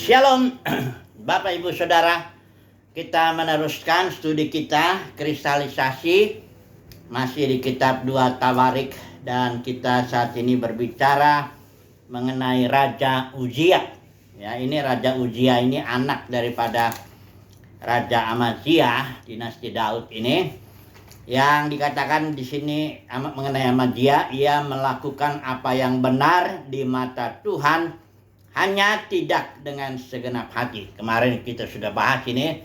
Shalom Bapak Ibu Saudara, kita meneruskan studi kita kristalisasi masih di kitab 2 Tawarik, dan kita saat ini berbicara mengenai Raja Uzia. Ya, ini Raja Uzia ini anak daripada Raja Amazia, dinasti Daud ini, yang dikatakan di sini mengenai Amazia, ia melakukan apa yang benar di mata Tuhan, hanya tidak dengan segenap hati. Kemarin kita sudah bahas ini,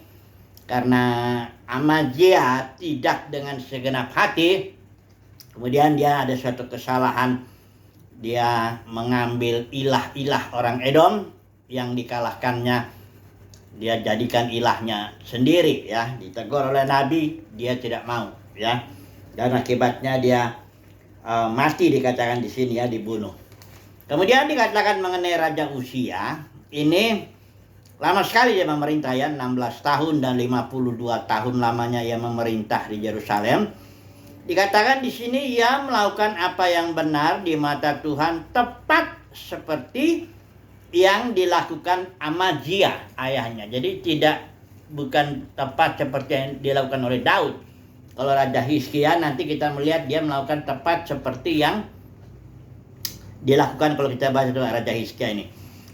karena Amazia tidak dengan segenap hati, kemudian dia ada suatu kesalahan. Dia mengambil ilah-ilah orang Edom yang dikalahkannya, dia jadikan ilahnya sendiri, ya. Ditegur oleh Nabi, dia tidak mau, ya. Dan akibatnya dia mati, dikatakan di sini, ya, dibunuh. Kemudian dikatakan mengenai Raja Uzia, ini lama sekali dia memerintah, ya, 16 tahun dan 52 tahun lamanya ia memerintah di Yerusalem. Dikatakan di sini ia melakukan apa yang benar di mata Tuhan, tepat seperti yang dilakukan Amazia ayahnya. Jadi bukan tepat seperti yang dilakukan oleh Daud. Kalau Raja Hizkia nanti kita melihat dia melakukan tepat seperti yang dilakukan kalau kita baca Raja Hizkia ini.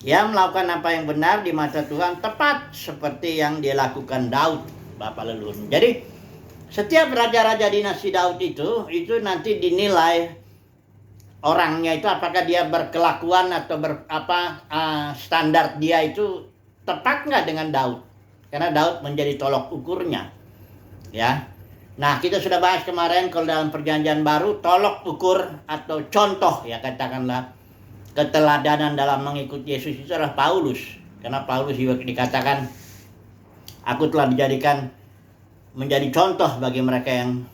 Ia melakukan apa yang benar di mata Tuhan, tepat seperti yang dilakukan Daud, bapak leluhur. Jadi setiap raja-raja dinasti Daud itu nanti dinilai orangnya itu, apakah dia berkelakuan atau standar dia itu tepat nggak dengan Daud. Karena Daud menjadi tolok ukurnya, ya. Nah, kita sudah bahas kemarin kalau dalam perjanjian baru, tolok ukur atau contoh, ya, katakanlah keteladanan dalam mengikuti Yesus itu adalah Paulus. Karena Paulus juga dikatakan, aku telah dijadikan menjadi contoh bagi mereka yang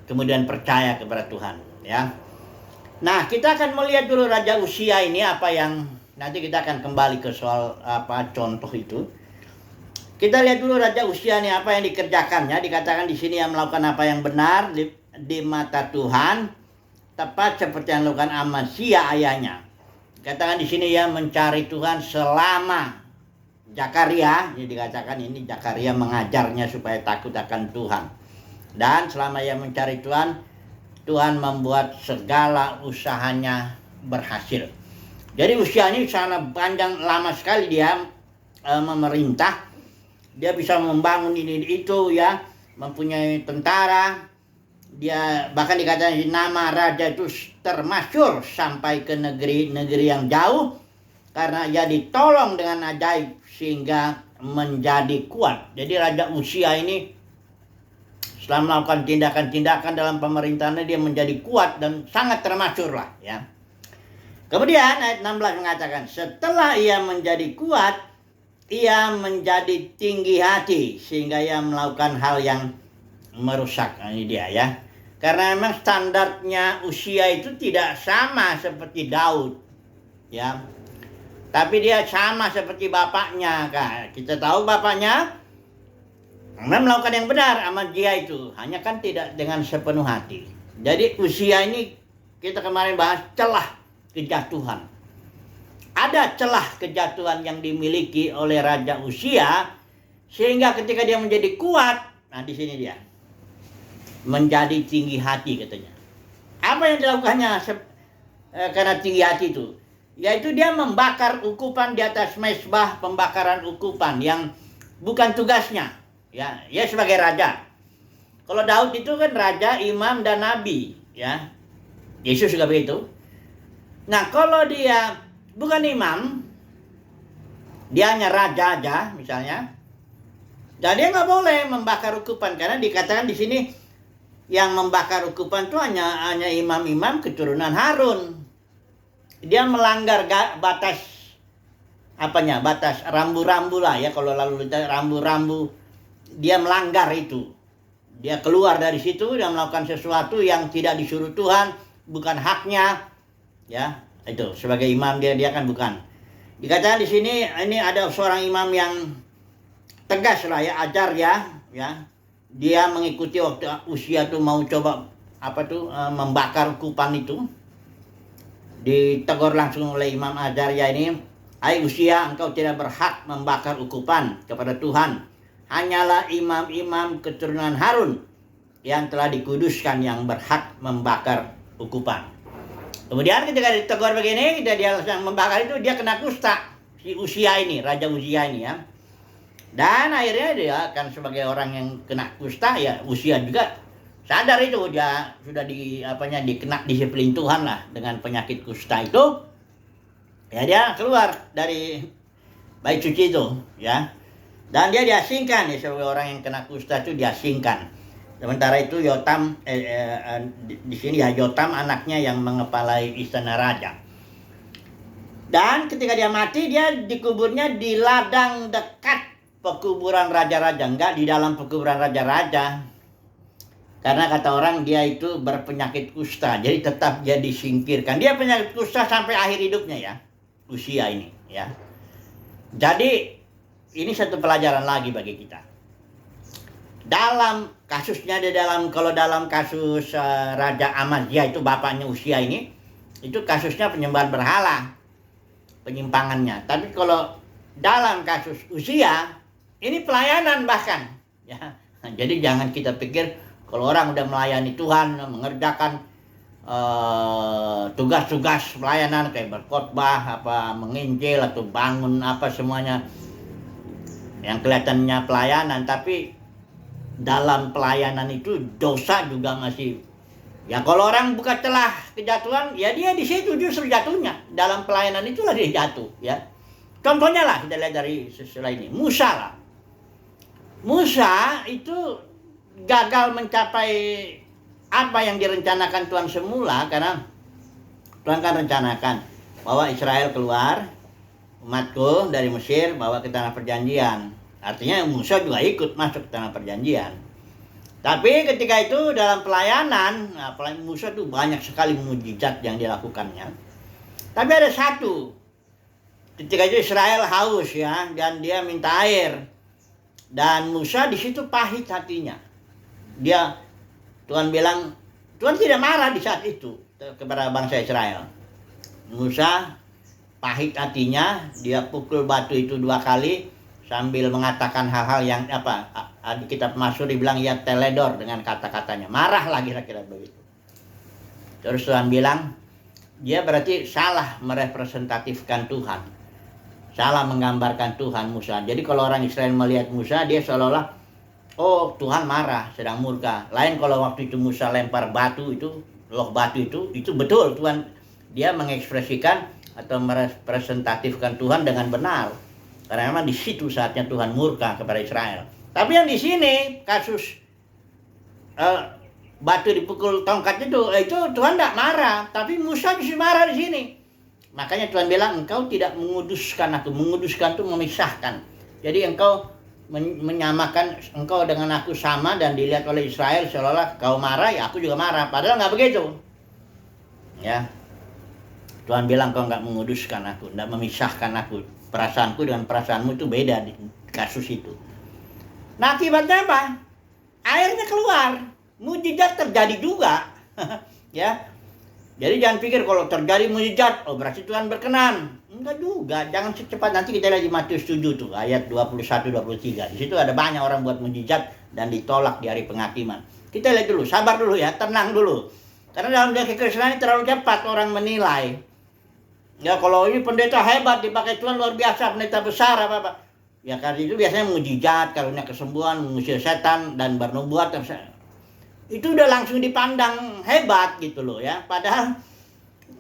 kemudian percaya kepada Tuhan, ya. Nah, kita akan melihat dulu Raja Uzia ini apa yang nanti kita akan kembali ke soal contoh itu. Kita lihat dulu Raja Uzia ini apa yang dikerjakannya. Dikatakan di sini yang melakukan apa yang benar di mata Tuhan, tepat seperti yang dilakukan Amazia ayahnya. Dikatakan di sini ia mencari Tuhan selama Zakaria. Jadi dikatakan ini Zakaria mengajarnya supaya takut akan Tuhan. Dan selama ia mencari Tuhan, Tuhan membuat segala usahanya berhasil. Jadi Uzia ini sangat panjang, lama sekali dia memerintah. Dia bisa membangun ini itu, ya, mempunyai tentara. Dia bahkan dikatakan nama raja itu termasyhur sampai ke negeri-negeri yang jauh karena ia ditolong dengan ajaib sehingga menjadi kuat. Jadi Raja Uzia ini setelah melakukan tindakan-tindakan dalam pemerintahannya, dia menjadi kuat dan sangat termasyhur lah, ya. Kemudian ayat 16 mengatakan, setelah ia menjadi kuat, ia menjadi tinggi hati sehingga ia melakukan hal yang merusak. Nah, ini dia, ya. Karena memang standarnya Uzia itu tidak sama seperti Daud, ya. Tapi dia sama seperti bapaknya, kan. Kita tahu bapaknya melakukan yang benar, Amazia itu, hanya kan tidak dengan sepenuh hati. Jadi Uzia ini kita kemarin bahas celah kejatuhan. Ada celah kejatuhan yang dimiliki oleh Raja Uzia sehingga ketika dia menjadi kuat, nah di sini dia menjadi tinggi hati katanya. Apa yang dilakukannya karena tinggi hati itu? Yaitu dia membakar ukupan di atas mezbah pembakaran ukupan yang bukan tugasnya. Ya, dia sebagai raja. Kalau Daud itu kan raja, imam dan nabi, ya. Yesus juga begitu. Nah, kalau dia bukan imam, dia hanya raja aja misalnya, dan dia nggak boleh membakar ukupan karena dikatakan di sini yang membakar ukupan itu hanya imam-imam keturunan Harun. Dia melanggar batas batas rambu-rambu lah, ya. Kalau lalu lintas rambu-rambu, dia melanggar itu. Dia keluar dari situ dan melakukan sesuatu yang tidak disuruh Tuhan, bukan haknya, ya. Itu sebagai imam dia kan bukan. Dikatakan di sini ini ada seorang imam yang tegas lah, ya, ajar, ya. Dia mengikuti waktu Uzia tuh mau coba membakar ukupan itu. Ditegur langsung oleh Imam Azaria ini, Hai Usia, engkau tidak berhak membakar ukupan kepada Tuhan. Hanyalah imam-imam keturunan Harun yang telah dikuduskan yang berhak membakar ukupan. Kemudian ketika ditegur begini, dia membakar itu, dia kena kusta. Si Usia ini, Raja Usia ini ya. Dan akhirnya dia kan sebagai orang yang kena kusta, ya Usia juga sadar itu, dia sudah dikena disiplin Tuhan lah dengan penyakit kusta itu. Ya dia keluar dari bait suci itu ya. Dan dia diasingkan, ya sebagai orang yang kena kusta itu diasingkan. Sementara itu Yotam di sini ya, Yotam anaknya yang mengepalai istana raja. Dan ketika dia mati, dia dikuburnya di ladang dekat pekuburan raja-raja, enggak di dalam pekuburan raja-raja. Karena kata orang dia itu berpenyakit kusta, jadi tetap dia disingkirkan. Dia penyakit kusta sampai akhir hidupnya ya, Usia ini ya. Jadi ini satu pelajaran lagi bagi kita. Dalam kasusnya, kalau dalam kasus Raja Amazia itu bapaknya Usia ini, itu kasusnya penyembahan berhala, penyimpangannya. Tapi kalau dalam kasus Usia ini pelayanan bahkan ya. Jadi jangan kita pikir kalau orang udah melayani Tuhan, mengerjakan tugas-tugas pelayanan kayak berkhotbah, menginjil atau bangun semuanya yang kelihatannya pelayanan, tapi dalam pelayanan itu dosa juga masih. Ya kalau orang buka celah kejatuhan, ya dia di situ justru jatuhnya. Dalam pelayanan itulah dia jatuh ya. Contohnya lah kita lihat dari sesuai ini, Musa lah. Musa itu gagal mencapai apa yang direncanakan Tuhan semula, karena Tuhan kan rencanakan bahwa Israel keluar, umatku dari Mesir bawa ke tanah perjanjian. Artinya Musa juga ikut masuk ke tanah perjanjian. Tapi ketika itu dalam pelayanan, Musa itu banyak sekali mukjizat yang dilakukannya. Tapi ada satu, ketika itu Israel haus ya, dan dia minta air. Dan Musa di situ pahit hatinya. Tuhan bilang, Tuhan tidak marah di saat itu kepada bangsa Israel. Musa pahit hatinya, dia pukul batu itu 2 kali sambil mengatakan hal-hal yang di kitab Mazmur dibilang ya teledor dengan kata-katanya. Marah lagi kira-kira begitu. Terus Tuhan bilang, dia berarti salah merepresentatifkan Tuhan. Salah menggambarkan Tuhan Musa. Jadi kalau orang Israel melihat Musa, dia seolah-olah, oh Tuhan marah, sedang murka. Lain kalau waktu itu Musa lempar batu itu, loh batu itu betul Tuhan, dia mengekspresikan atau merepresentatifkan Tuhan dengan benar. Karena memang di situ saatnya Tuhan murka kepada Israel. Tapi yang di sini kasus batu dipukul tongkat itu Tuhan tidak marah, tapi Musa justru marah di sini. Makanya Tuhan bilang, engkau tidak menguduskan aku. Menguduskan itu memisahkan. Jadi engkau menyamakan engkau dengan aku sama, dan dilihat oleh Israel seolah-olah kau marah, ya aku juga marah. Padahal nggak begitu. Ya, Tuhan bilang kau nggak menguduskan aku, nggak memisahkan aku. Perasaanku dengan perasaanmu itu beda di kasus itu. Nah akibatnya apa? Airnya keluar, mukjizat terjadi juga. Ya. Jadi jangan pikir kalau terjadi mukjizat, oh berarti Tuhan berkenan. Enggak juga, jangan secepat. Nanti kita lihat di Matius 7 tuh, ayat 21-23. Di situ ada banyak orang buat mukjizat dan ditolak di hari penghakiman. Kita lihat dulu, sabar dulu ya, tenang dulu. Karena dalam dunia kekristenan terlalu cepat orang menilai. Ya kalau ini pendeta hebat, dipakai Tuhan luar biasa, pendeta besar apa-apa. Ya karena itu biasanya mukjizat, karunia kesembuhan, mengusir setan, dan bernubuat. Itu udah langsung dipandang hebat gitu loh ya. Padahal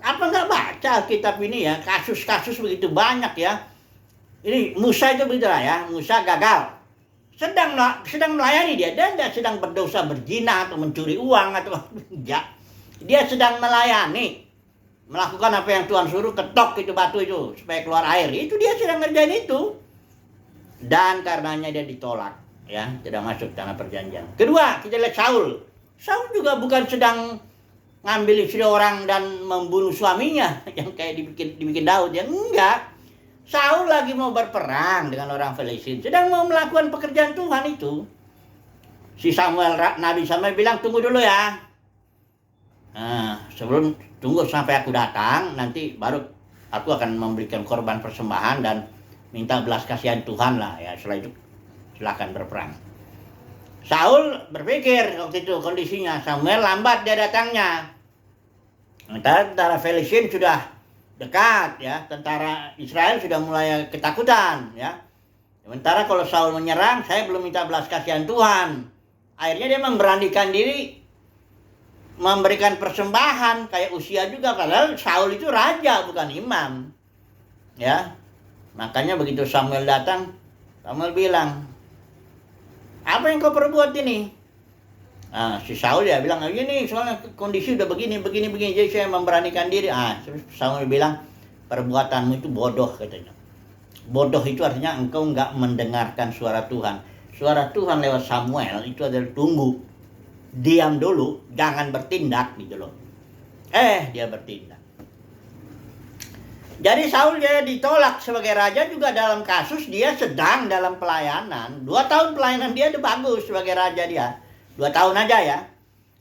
apa nggak baca kitab ini ya, kasus-kasus begitu banyak ya. Ini Musa itu begitu lah ya, Musa gagal. Sedang melayani dia tidak sedang berdosa berzina atau mencuri uang atau enggak. Dia sedang melayani, melakukan apa yang Tuhan suruh, ketok itu batu itu supaya keluar air. Itu dia sedang ngerjain itu. Dan karenanya dia ditolak ya, tidak masuk tanah perjanjian. Kedua, kita lihat Saul. Saul juga bukan sedang ngambil istri orang dan membunuh suaminya yang kayak dibikin Daud ya, enggak. Saul lagi mau berperang dengan orang Filistin, sedang mau melakukan pekerjaan Tuhan itu. Si Nabi Samuel bilang, tunggu dulu ya. Nah, sebelum tunggu sampai aku datang, nanti baru aku akan memberikan korban persembahan dan minta belas kasihan Tuhan lah ya. Setelah itu silakan berperang. Saul berpikir waktu itu kondisinya, Samuel lambat dia datangnya. Tentara Filistin sudah dekat ya, tentara Israel sudah mulai ketakutan ya. Sementara kalau Saul menyerang, saya belum minta belas kasihan Tuhan. Akhirnya dia memberanikan diri memberikan persembahan kayak Usia juga, padahal Saul itu raja bukan imam. Ya. Makanya begitu Samuel datang, Samuel bilang, "Apa yang kau perbuat ini?" Nah, si Saul ya bilang, "Ini soalnya kondisi udah begini, jadi saya memberanikan diri." Samuel bilang, "Perbuatanmu itu bodoh," katanya. Bodoh itu artinya engkau nggak mendengarkan suara Tuhan. Suara Tuhan lewat Samuel itu adalah tunggu, diam dulu, jangan bertindak gitu loh. Dia bertindak. Jadi Saul dia ditolak sebagai raja juga dalam kasus dia sedang dalam pelayanan. 2 tahun pelayanan dia udah bagus sebagai raja dia. 2 tahun aja ya.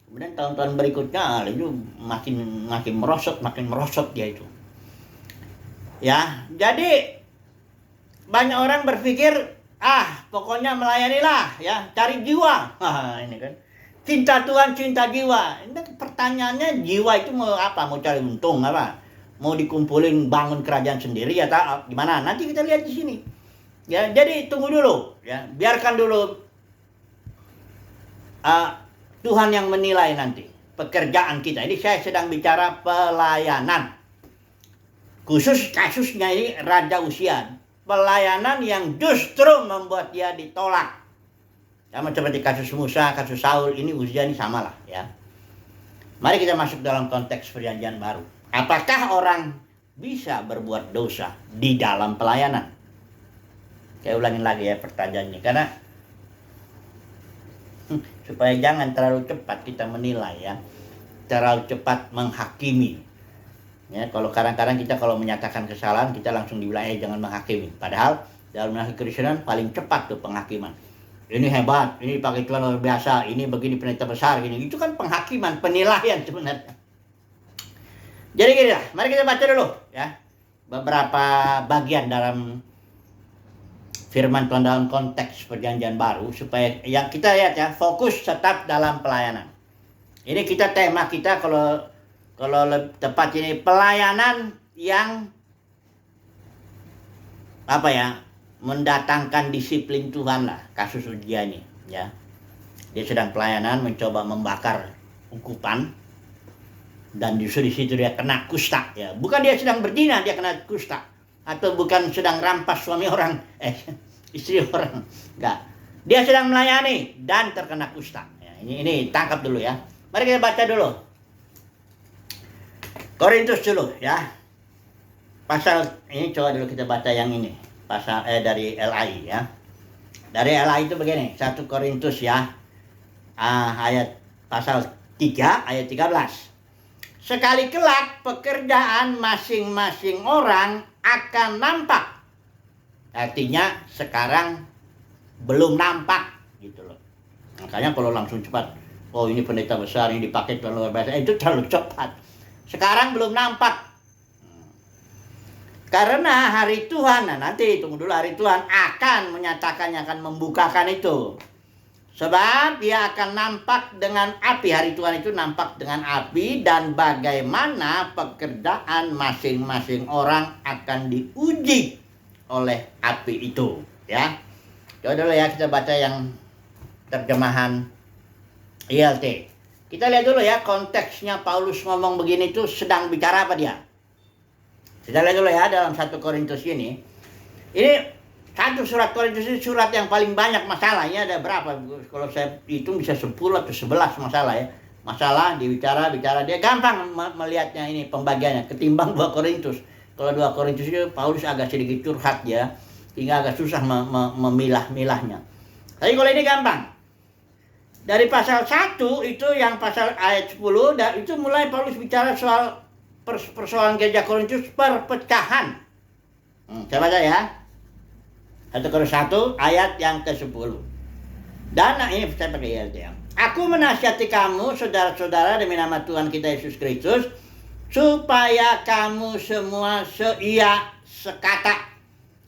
Kemudian tahun-tahun berikutnya itu makin merosot dia itu. Ya, jadi banyak orang berpikir, pokoknya melayanilah ya, cari jiwa. Ini kan. Cinta Tuhan, cinta jiwa. Ini pertanyaannya, jiwa itu mau apa? Mau cari untung apa? Mau dikumpulin bangun kerajaan sendiri atau gimana? Nanti kita lihat di sini. Ya, jadi tunggu dulu ya. Biarkan dulu Tuhan yang menilai nanti pekerjaan kita. Ini saya sedang bicara pelayanan. Khusus kasusnya ini Raja Uzia. Pelayanan yang justru membuat dia ditolak. Sama seperti kasus Musa, kasus Saul, ini Uzia ini samalah ya. Mari kita masuk dalam konteks perjanjian baru. Apakah orang bisa berbuat dosa di dalam pelayanan? Saya ulangin lagi ya pertanyaannya, karena supaya jangan terlalu cepat kita menilai ya, terlalu cepat menghakimi. Ya, kalau kadang-kadang kita kalau menyatakan kesalahan kita langsung dibilang jangan menghakimi. Padahal dalam kekristenan paling cepat tuh penghakiman. Ini hebat, ini pakai Tuhan luar biasa, ini begini pendeta besar gini. Itu kan penghakiman, penilaian sebenarnya. Jadi gini lah, mari kita baca dulu ya beberapa bagian dalam firman Tuhan dalam konteks perjanjian baru supaya yang kita lihat ya, fokus tetap dalam pelayanan. Ini kita tema kita kalau tepat ini pelayanan yang apa ya, mendatangkan disiplin Tuhan lah, kasus Uzia ini ya. Dia sedang pelayanan mencoba membakar ukupan dan justru di situ dia kena kusta ya. Bukan dia sedang berzina, dia kena kusta, atau bukan sedang rampas suami orang, istri orang, enggak. Dia sedang melayani dan terkena kusta. Ya, ini tangkap dulu ya. Mari kita baca dulu. Korintus dulu ya. Pasal ini coba dulu kita baca yang ini. Pasal dari LAI ya. Dari LAI itu begini, 1 Korintus ya. Ayat pasal 3 ayat 13. Sekali kelak pekerjaan masing-masing orang akan nampak. Artinya sekarang belum nampak gitu loh. Makanya kalau langsung cepat, ini pendeta besar, ini dipakai terlalu luar biasa, itu terlalu cepat. Sekarang belum nampak. Karena hari Tuhan, nanti tunggu dulu, hari Tuhan akan menyatakannya, akan membukakan itu. Sebab dia akan nampak dengan api. Hari Tuhan itu nampak dengan api, dan bagaimana pekerjaan masing-masing orang akan diuji oleh api itu. Ya, coba dulu ya kita baca yang terjemahan ILT. Kita lihat dulu ya konteksnya Paulus ngomong begini itu sedang bicara apa dia. Kita lihat dulu ya dalam 1 Korintus ini. Ini satu surat Korintus ini surat yang paling banyak masalahnya. Ada berapa? Kalau saya hitung bisa 10 atau 11 masalah ya. Masalah dibicara dia gampang melihatnya ini pembagiannya ketimbang 2 Korintus. Kalau 2 Korintus itu Paulus agak sedikit curhat ya, hingga agak susah memilah-milahnya. Tapi kalau ini gampang. Dari pasal 1 itu yang pasal ayat 10 itu mulai Paulus bicara soal persoalan gereja Korintus, perpecahan. Saya baca ya. 1 Korintus 1 ayat yang ke-10. Dan ini saya pakai ILT ya. Aku menasihati kamu saudara-saudara demi nama Tuhan kita Yesus Kristus supaya kamu semua seia, sekata,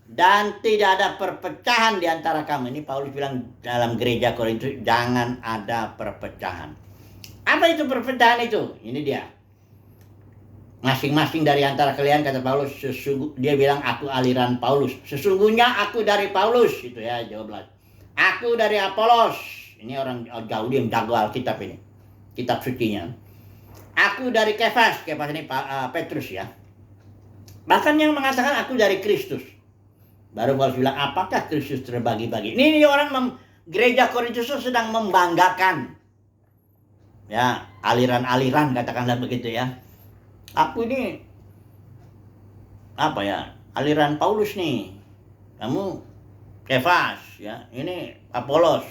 dan tidak ada perpecahan di antara kamu. Ini Paulus bilang dalam gereja Korintus, jangan ada perpecahan. Apa itu perpecahan itu? Ini dia. Masing-masing dari antara kalian, kata Paulus, dia bilang aku aliran Paulus. Sesungguhnya aku dari Paulus, itu ya, 12. Aku dari Apolos. Ini orang jauh yang jago Alkitab ini. Kitab sucinya. Aku dari Kefas. Kefas ini Petrus ya. Bahkan yang mengatakan aku dari Kristus. Baru Paulus bilang, apakah Kristus terbagi-bagi? Ini orang gereja Korintus sedang membanggakan. Ya, aliran-aliran katakanlah begitu ya. Aku ini apa ya, aliran Paulus nih, kamu Kefas ya, ini Apolos.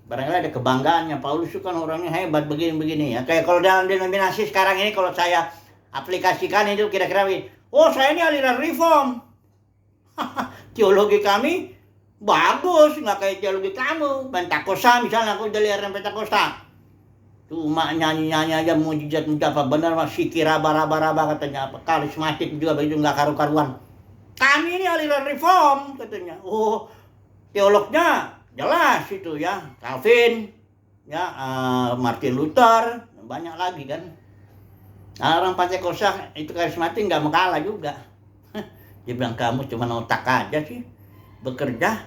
Barangkali ada kebanggaannya, Paulus itu kan orangnya hebat begini-begini ya. Kayak kalau dalam denominasi sekarang ini, kalau saya aplikasikan itu kira-kira begini, oh saya ini aliran Reform. Teologi kami bagus, nggak kayak teologi kamu. Pentakosta misalnya, aku dari aliran Pentakosta. Cuma nyanyi-nyanyi aja mujizat apa benar masih kira raba-raba katanya, apa karismatik juga begitu, nggak karu-karuan. Kami ini aliran Reform katanya. Oh, teolognya jelas itu ya, Calvin ya, Martin Luther, banyak lagi kan. Nah, orang Pentakosta itu karismatik nggak mau kalah juga. Dia bilang kamu cuma otak aja sih bekerja,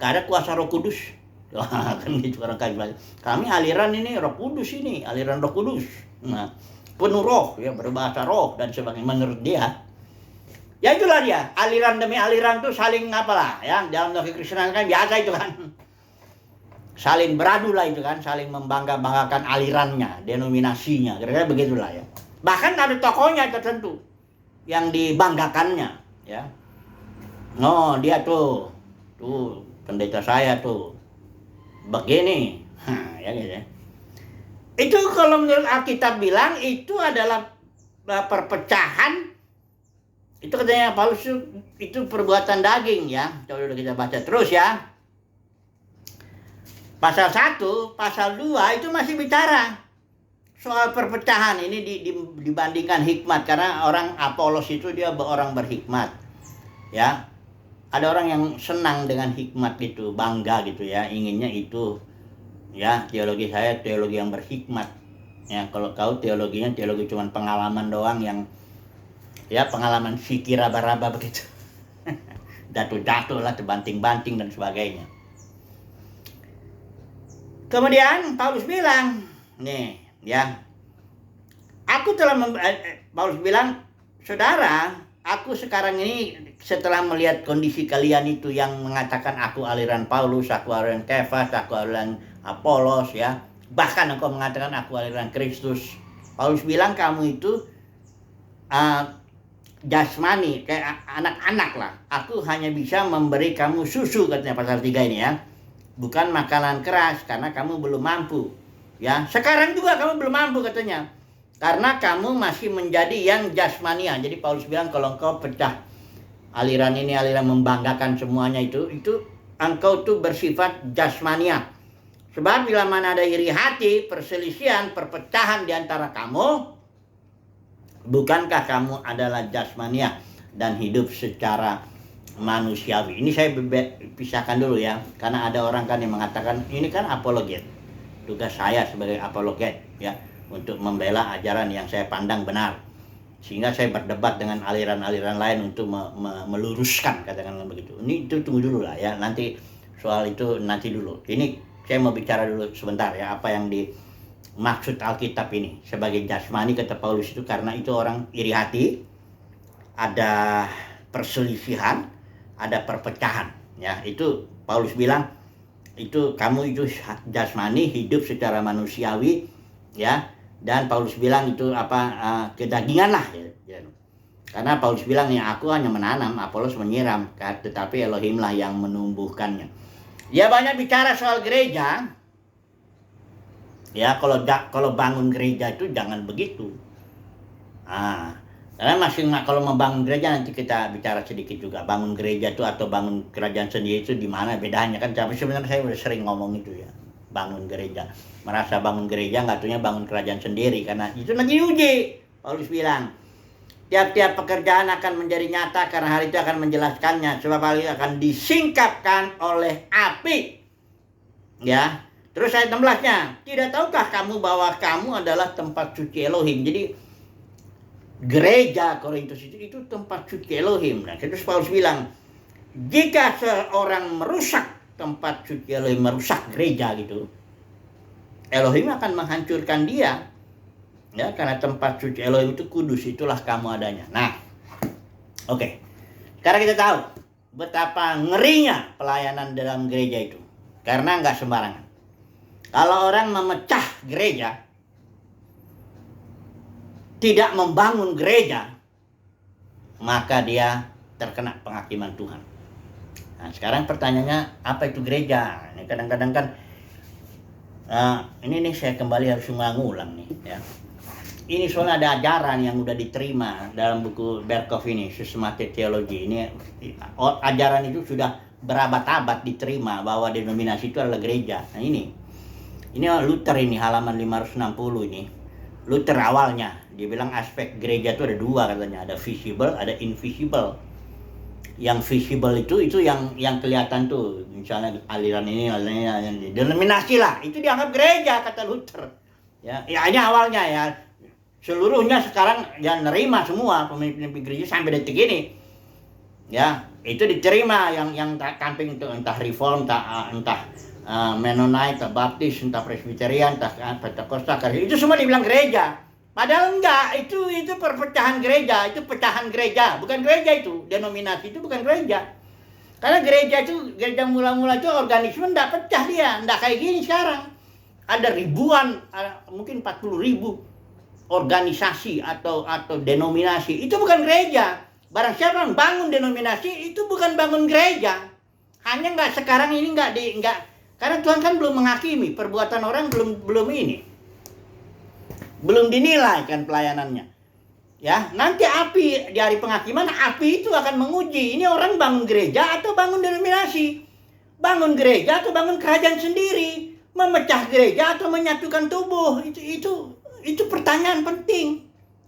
nggak ada kuasa Roh Kudus. Kan gitu orang karismatik. Kami aliran ini Roh Kudus, ini aliran Roh Kudus. Nah, penuh roh ya, berbahasa roh dan sebagainya menurut dia. Ya itulah dia, aliran demi aliran tuh saling apalah ya, dalam logika Kristen kan biasa itu kan. Saling beradu lah itu kan, saling membangga-banggakan alirannya, denominasinya, kira-kira begitulah ya. Bahkan ada tokohnya tertentu yang dibanggakannya ya. Oh, dia tuh pendeta saya tuh begini, ya gitu ya. Itu kalau menurut Alkitab bilang itu adalah perpecahan. Itu katanya Paulus itu perbuatan daging ya. Coba kita baca terus ya. Pasal 1, pasal 2 itu masih bicara soal perpecahan. Ini dibandingkan hikmat, karena orang Apolos itu dia orang berhikmat. Ya. Ada orang yang senang dengan hikmat gitu, bangga gitu ya, inginnya itu ya, teologi saya teologi yang berhikmat. Ya, kalau kau teologinya teologi cuma pengalaman doang, yang ya pengalaman fikir raba-raba begitu. Jatuh-jatuh lah, terbanting-banting dan sebagainya. Kemudian Paulus bilang, nih ya, Paulus bilang, saudara, aku sekarang ini setelah melihat kondisi kalian itu yang mengatakan aku aliran Paulus, aku aliran Kefas, aku aliran Apolos ya, bahkan engkau mengatakan aku aliran Kristus. Paulus bilang kamu itu jasmani, kayak anak-anak lah. Aku hanya bisa memberi kamu susu, katanya pasal 3 ini ya, bukan makanan keras, karena kamu belum mampu ya. Sekarang juga kamu belum mampu katanya, karena kamu masih menjadi yang jasmania. Jadi Paulus bilang kalau engkau pecah aliran ini, aliran membanggakan semuanya itu engkau tuh bersifat jasmania. Sebab bila mana ada iri hati, perselisihan, perpecahan di antara kamu, bukankah kamu adalah jasmania dan hidup secara manusiawi? Ini saya pisahkan dulu ya, karena ada orang kan yang mengatakan ini kan apologet. Tugas saya sebagai apologet ya, untuk membela ajaran yang saya pandang benar. Sehingga saya berdebat dengan aliran-aliran lain untuk meluruskan, katakanlah begitu. Ini itu tunggu dulu lah ya, nanti soal itu nanti dulu. Ini saya mau bicara dulu sebentar ya, apa yang dimaksud Alkitab ini sebagai jasmani, kata Paulus itu karena itu orang iri hati, ada perselisihan, ada perpecahan ya. Itu Paulus bilang itu kamu itu jasmani, hidup secara manusiawi ya. Dan Paulus bilang itu kedagingan lah ya. Karena Paulus bilang ya, aku hanya menanam, Apolos menyiram, tetapi Elohim lah yang menumbuhkannya. Ya, banyak bicara soal gereja. Ya, kalau bangun gereja itu jangan begitu. Karena kalau membangun gereja nanti kita bicara sedikit juga. Bangun gereja itu atau bangun kerajaan sendiri itu di mana bedanya kan? Tapi sebenarnya saya udah sering ngomong itu ya. Bangun gereja, merasa bangun gereja nggak tuhnya bangun kerajaan sendiri, karena itu nanti diuji. Paulus bilang Tiap-tiap pekerjaan akan menjadi nyata karena hari itu akan menjelaskannya. Sebab hal itu akan disingkapkan oleh api. Ya. Terus ayat 16-nya. Tidak tahukah kamu bahwa kamu adalah tempat suci Elohim. Jadi gereja Korintus itu tempat suci Elohim. Nah, terus Paulus bilang, jika seorang merusak tempat suci Elohim, merusak gereja gitu, Elohim akan menghancurkan dia. Ya, karena tempat suci Elohim itu kudus, itulah kamu adanya. Nah, oke. Sekarang kita tahu betapa ngerinya pelayanan dalam gereja itu. Karena nggak sembarangan. Kalau orang memecah gereja, tidak membangun gereja, maka dia terkena penghakiman Tuhan. Nah, sekarang pertanyaannya, apa itu gereja? Ini kadang-kadang kan, ini nih saya kembali harus mengulang nih ya. Ini soalnya ada ajaran yang udah diterima dalam buku Berkhof ini, Systematic Theology. Ini ajaran itu sudah berabad-abad diterima bahwa denominasi itu adalah gereja. Nah ini Luther ini halaman 560 ini. Luther awalnya dia bilang aspek gereja itu ada dua katanya, ada visible, ada invisible. Yang visible itu yang kelihatan tuh, misalnya aliran ini denominasi lah, itu dianggap gereja kata Luther. Ya ini awalnya ya. Seluruhnya sekarang ya nerima semua pemimpin gereja sampai detik ini. Ya, itu diterima yang camping itu entah Reform, entah Mennonite, entah Baptis, entah Presbyterian, entah Pentakosta, itu semua dibilang gereja. Padahal enggak, itu perpecahan gereja, itu pecahan gereja, bukan gereja itu. Denominasi itu bukan gereja. Karena gereja mula-mula itu organisme enggak pecah dia, enggak kayak gini sekarang. Ada ribuan, mungkin 40.000 organisasi atau denominasi, itu bukan gereja. Barang siapa yang bangun denominasi itu bukan bangun gereja. Hanya sekarang ini karena Tuhan kan belum menghakimi perbuatan orang, belum dinilai kan pelayanannya. Ya, nanti api di hari penghakiman, api itu akan menguji ini orang bangun gereja atau bangun denominasi. Bangun gereja atau bangun kerajaan sendiri, memecah gereja atau menyatukan tubuh. Itu pertanyaan penting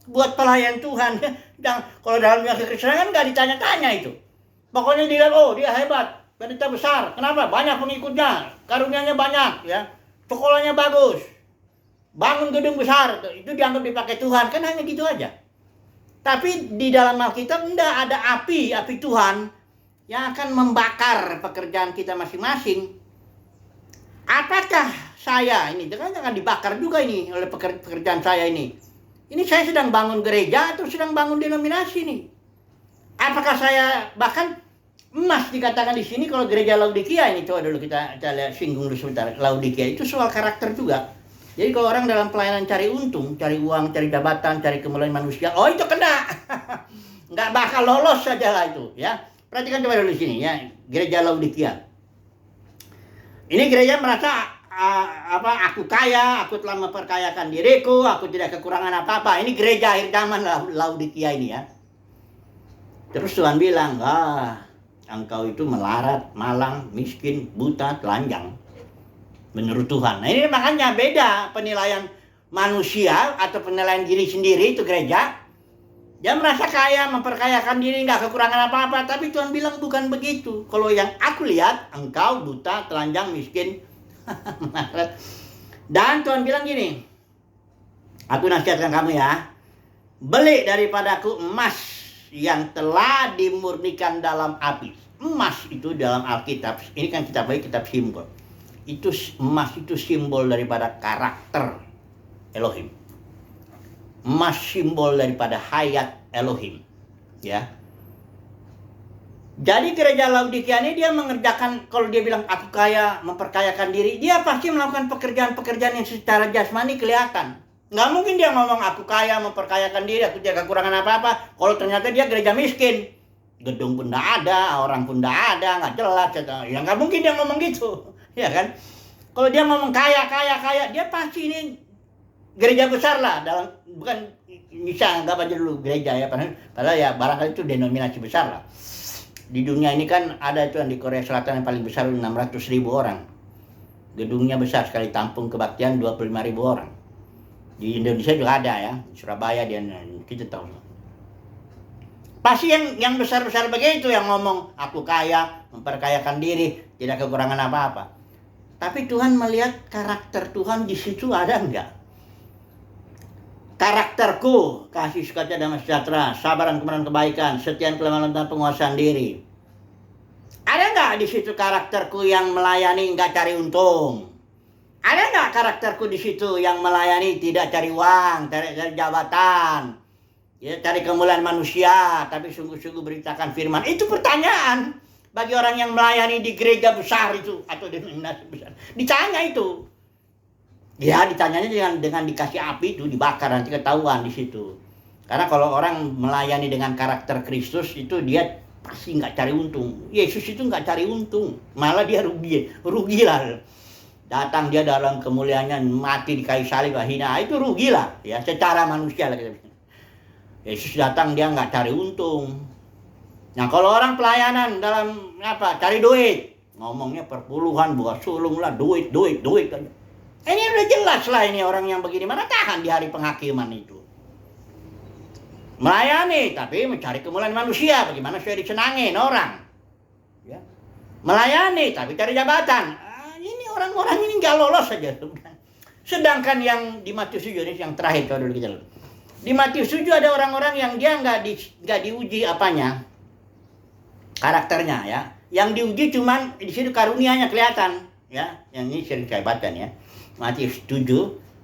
buat pelayan Tuhan. Dan kalau dalam dunia kekristenan kan nggak ditanya-tanya itu. Pokoknya dia hebat, pendeta besar. Kenapa? Banyak pengikutnya, karunia-nya banyak, ya, sekolahnya bagus, bangun gedung besar, itu dianggap dipakai Tuhan. Kan hanya gitu aja. Tapi di dalam Alkitab enggak ada api Tuhan yang akan membakar pekerjaan kita masing-masing. Apakah saya ini jangan dibakar juga ini oleh pekerjaan saya ini? Ini saya sedang bangun gereja atau sedang bangun denominasi nih? Apakah saya bahkan emas dikatakan di sini kalau gereja Laodikia ini, coba dulu kita lihat, singgung dulu sebentar. Laodikia itu soal karakter juga. Jadi kalau orang dalam pelayanan cari untung, cari uang, cari jabatan, cari kemuliaan manusia, itu kena. Nggak bakal lolos saja lah itu, ya. Perhatikan coba dulu di sini ya, gereja Laodikia. Ini gereja merasa aku kaya, aku telah memperkayakan diriku, aku tidak kekurangan apa-apa. Ini gereja akhir zaman Laodikia ini ya. Terus Tuhan bilang, engkau itu melarat, malang, miskin, buta, telanjang. Menurut Tuhan. Nah ini makanya beda penilaian manusia atau penilaian diri sendiri itu gereja. Dia merasa kaya, memperkayakan diri, nggak kekurangan apa-apa. Tapi Tuhan bilang bukan begitu. Kalau yang aku lihat, engkau buta, telanjang, miskin. Dan Tuhan bilang gini, aku nasihatkan kamu ya, beli daripadaku emas yang telah dimurnikan dalam api. Emas itu dalam Alkitab, ini kan kitab simbol. Itu emas itu simbol daripada karakter Elohim. Emas simbol daripada hayat Elohim, ya. Jadi gereja Laodikia ini dia mengerjakan, kalau dia bilang aku kaya, memperkayakan diri, dia pasti melakukan pekerjaan-pekerjaan yang secara jasmani kelihatan. Nggak mungkin dia ngomong aku kaya, memperkayakan diri, aku tidak kekurangan apa-apa, kalau ternyata dia gereja miskin. Gedung pun nggak ada, orang pun nggak ada, nggak jelas. Ya nggak mungkin dia ngomong gitu, ya kan? Kalau dia ngomong kaya, dia pasti ini gereja besar lah, bukan bisa anggap aja dulu gereja ya, padahal ya barangkali itu denominasi besar lah. Di dunia ini kan ada itu yang di Korea Selatan yang paling besar 600.000 orang. Gedungnya besar sekali, tampung kebaktian 25.000 orang. Di Indonesia juga ada ya, Surabaya, kita tahu. Pasti yang besar-besar begitu yang ngomong aku kaya, memperkayakan diri, tidak kekurangan apa-apa. Tapi Tuhan melihat karakter Tuhan di situ ada enggak? Karakterku, kasih sukacita damai sejahtera, sabaran kebenaran kebaikan, setia kelemah dan penguasaan diri. Ada enggak di situ karakterku yang melayani enggak cari untung? Ada enggak karakterku di situ yang melayani tidak cari uang, cari jabatan? Ya, cari kemuliaan manusia, tapi sungguh-sungguh beritakan firman. Itu pertanyaan bagi orang yang melayani di gereja besar itu atau denominasi besar. Ditanya itu. Ya, ditanyanya dengan dikasih api itu, dibakar, nanti ketahuan di situ. Karena kalau orang melayani dengan karakter Kristus itu dia pasti nggak cari untung. Yesus itu nggak cari untung, malah dia rugi lah. Datang dia dalam kemuliaannya, mati di kayu salib, hina, itu rugilah ya secara manusia lah kita bilang. Yesus datang dia nggak cari untung. Nah kalau orang pelayanan dalam apa cari duit, ngomongnya perpuluhan, buah sulung lah, duit. Ini udah jelas lah ini orang yang begini mana tahan di hari penghakiman itu. Melayani tapi mencari kemuliaan manusia, bagaimana supaya disenangin orang. Ya. Melayani tapi cari jabatan. Ini orang-orang ini nggak lolos saja. Sedangkan yang di Matius 7 ini yang terakhir kalau dulu kita lihat. Di Matius 7 ada orang-orang yang dia nggak diuji apanya, karakternya ya. Yang diuji cuman di situ karunianya kelihatan ya. Yang ini sering saya baca ya. Matius 7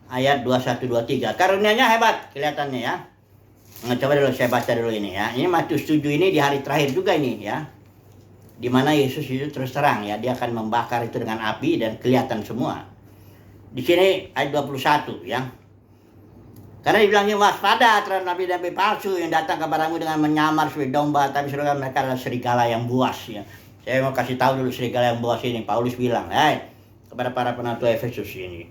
ayat 21-23. Karunianya hebat kelihatannya ya. Nah, coba dulu saya baca dulu ini ya. Ini Matius 7 ini di hari terakhir juga ini ya. Di mana Yesus itu terus terang ya, dia akan membakar itu dengan api dan kelihatan semua. Di sini ayat 21 ya. Karena dibilangnya waspada terhadap nabi-nabi palsu yang datang kepadamu dengan menyamar sebagai domba, tapi sebenarnya mereka adalah serigala yang buas ya. Saya mau kasih tahu dulu serigala yang buas ini. Paulus bilang, kepada para penatua Efesus ini,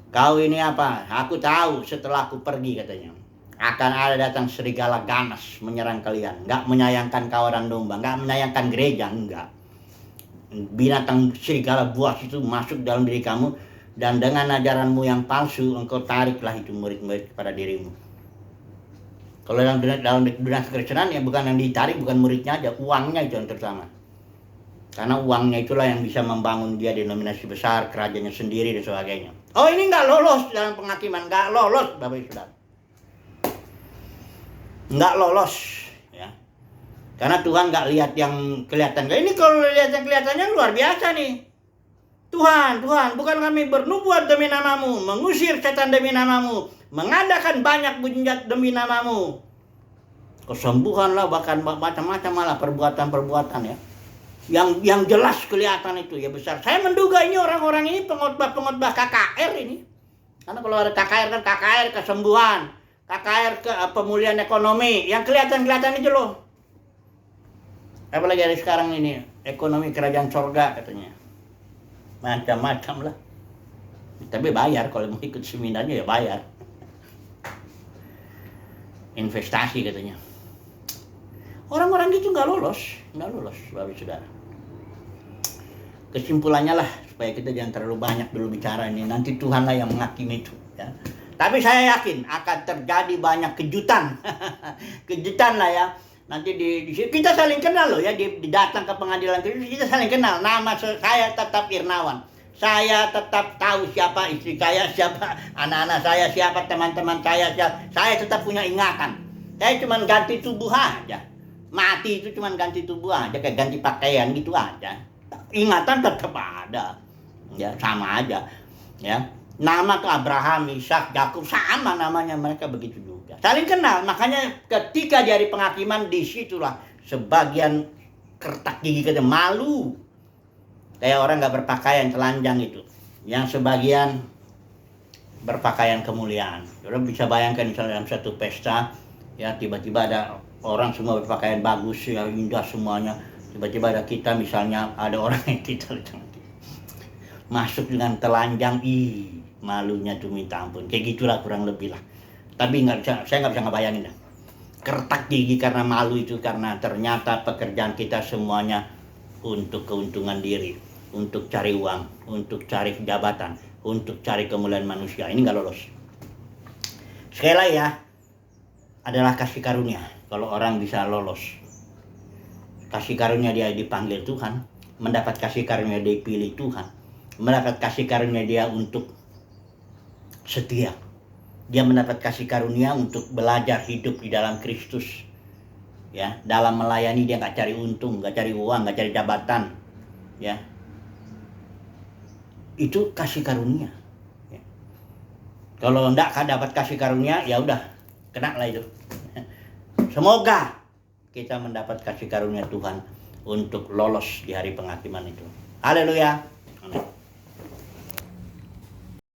kau ini apa? Aku tahu setelah aku pergi katanya, akan ada datang serigala ganas menyerang kalian. Enggak menyayangkan kawanan domba, enggak menyayangkan gereja, enggak. Binatang serigala buas itu masuk dalam diri kamu. Dan dengan ajaranmu yang palsu, engkau tariklah itu murid-murid kepada dirimu. Kalau dalam dunia kekristenan ya bukan yang ditarik, bukan muridnya aja, uangnya itu yang terutama. Karena uangnya itulah yang bisa membangun dia denominasi besar, kerajaannya sendiri dan sebagainya. Oh ini nggak lolos dalam penghakiman, nggak lolos Bapak Ibu Saudara. Nggak lolos ya. Karena Tuhan nggak lihat yang kelihatan. Ini kalau lihat yang kelihatannya luar biasa nih. Tuhan, bukan kami bernubuat demi namamu, mengusir setan demi namamu, mengadakan banyak mujizat demi namamu. Kesembuhan lah, bahkan macam-macam malah perbuatan-perbuatan ya. Yang jelas kelihatan itu ya besar. Saya menduga ini orang-orang ini pengkhotbah KKR ini. Karena kalau ada KKR kan KKR kesembuhan, KKR ke pemulihan ekonomi, yang kelihatan itu loh. Apalagi hari sekarang ini ekonomi kerajaan sorga katanya. Macam-macam lah. Tapi bayar, kalau mau ikut seminarnya ya bayar. Investasi katanya. Orang-orang gitu nggak lolos Bapak Saudara. Kesimpulannya lah, supaya kita jangan terlalu banyak dulu bicara ini. Nanti Tuhanlah yang menghakimi itu. Ya. Tapi saya yakin akan terjadi banyak kejutan. Kejutan lah ya. Nanti kita saling kenal loh ya, datang ke pengadilan kita saling kenal. Nama saya tetap Irnawan. Saya tetap tahu siapa istri saya, siapa anak-anak saya, siapa teman-teman saya, saya tetap punya ingatan. Saya cuma ganti tubuh aja. Mati itu cuma ganti tubuh aja, kayak ganti pakaian gitu aja. Ingatan tetap ada. Ya, sama aja. Ya. Nama tuh Abraham, Ishak, Yakub sama namanya, mereka begitu juga. Saling kenal, makanya ketika di hari penghakiman disitulah sebagian kertak gigi kita malu. Kayak orang gak berpakaian telanjang itu. Yang sebagian berpakaian kemuliaan. Orang bisa bayangkan misalnya dalam satu pesta, ya tiba-tiba ada orang semua berpakaian bagus, ya indah semuanya. Tiba-tiba ada kita misalnya, ada orang yang kita masuk dengan telanjang, malunya tuh minta ampun. Kayak gitulah kurang lebih lah. Tapi saya nggak bisa ngebayangin dah. Kertak gigi karena malu itu, karena ternyata pekerjaan kita semuanya untuk keuntungan diri, untuk cari uang, untuk cari jabatan, untuk cari kemuliaan manusia. Ini nggak lolos. Sekali lagi ya, adalah kasih karunia. Kalau orang bisa lolos, kasih karunia dia dipanggil Tuhan, mendapat kasih karunia dipilih Tuhan, mendapat kasih karunia dia untuk setia. Dia mendapat kasih karunia untuk belajar hidup di dalam Kristus. Ya, dalam melayani dia nggak cari untung, nggak cari uang, nggak cari jabatan. Ya, itu kasih karunia. Ya. Kalau enggak dapat kasih karunia, ya udah kena lah itu. Semoga kita mendapat kasih karunia Tuhan untuk lolos di hari penghakiman itu. Haleluya. Amin.